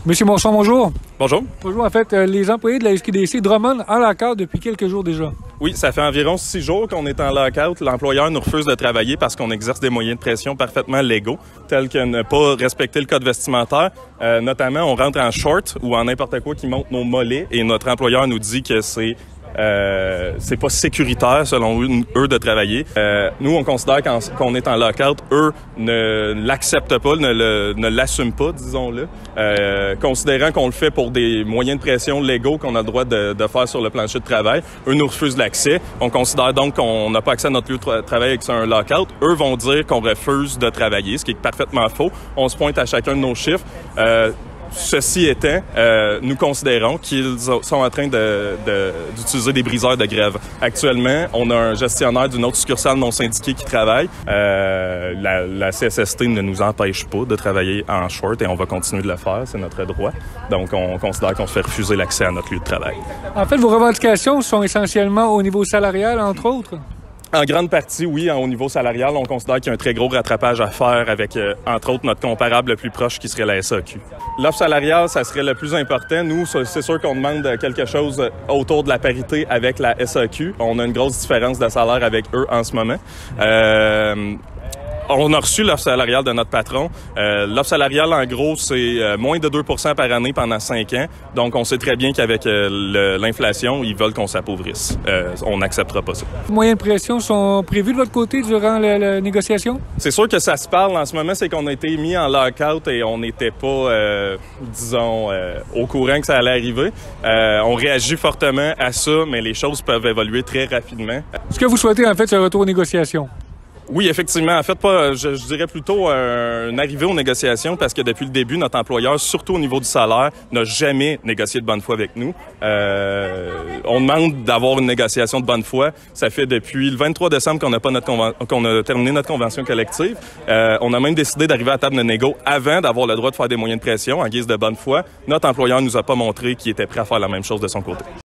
Monsieur Monson, bonjour. Bonjour. Bonjour. En fait, les employés de la SQDC Drummond en lock-out depuis quelques jours déjà. Oui, ça fait environ 6 jours qu'on est en lock-out. L'employeur nous refuse de travailler parce qu'on exerce des moyens de pression parfaitement légaux, tels que ne pas respecter le code vestimentaire. Notamment, on rentre en short ou en n'importe quoi qui monte nos mollets et notre employeur nous dit que c'est pas sécuritaire selon eux de travailler. Nous, on considère qu'on est en lock-out. Eux ne l'acceptent pas, ne l'assument pas, disons-le. Considérant qu'on le fait pour des moyens de pression légaux qu'on a le droit de faire sur le plancher de travail, eux nous refusent l'accès. On considère donc qu'on n'a pas accès à notre lieu de travail avec un lock-out. Eux vont dire qu'on refuse de travailler, ce qui est parfaitement faux. On se pointe à chacun de nos chiffres. Ceci étant, nous considérons qu'ils sont en train d'utiliser des briseurs de grève. Actuellement, on a un gestionnaire d'une autre succursale non syndiquée qui travaille. La CSST ne nous empêche pas de travailler en short et on va continuer de le faire, c'est notre droit. Donc, on considère qu'on se fait refuser l'accès à notre lieu de travail. En fait, vos revendications sont essentiellement au niveau salarial, entre autres? En grande partie, oui. Au niveau salarial, on considère qu'il y a un très gros rattrapage à faire avec, entre autres, notre comparable le plus proche qui serait la SAQ. L'offre salariale, ça serait le plus important. Nous, c'est sûr qu'on demande quelque chose autour de la parité avec la SAQ. On a une grosse différence de salaire avec eux en ce moment. On a reçu l'offre salariale de notre patron. L'offre salariale, en gros, c'est moins de 2 % par année pendant 5 ans. Donc, on sait très bien qu'avec l'inflation, ils veulent qu'on s'appauvrisse. On n'acceptera pas ça. Les moyens de pression sont prévus de votre côté durant la négociation? C'est sûr que ça se parle en ce moment, c'est qu'on a été mis en lock-out et on n'était pas, au courant que ça allait arriver. On réagit fortement à ça, mais les choses peuvent évoluer très rapidement. Ce que vous souhaitez, en fait, c'est un retour aux négociations? Oui, effectivement. En fait, je dirais plutôt une arrivée aux négociations parce que depuis le début, notre employeur, surtout au niveau du salaire, n'a jamais négocié de bonne foi avec nous. On demande d'avoir une négociation de bonne foi. Ça fait depuis le 23 décembre qu'on a terminé notre convention collective. On a même décidé d'arriver à la table de négo avant d'avoir le droit de faire des moyens de pression en guise de bonne foi. Notre employeur nous a pas montré qu'il était prêt à faire la même chose de son côté.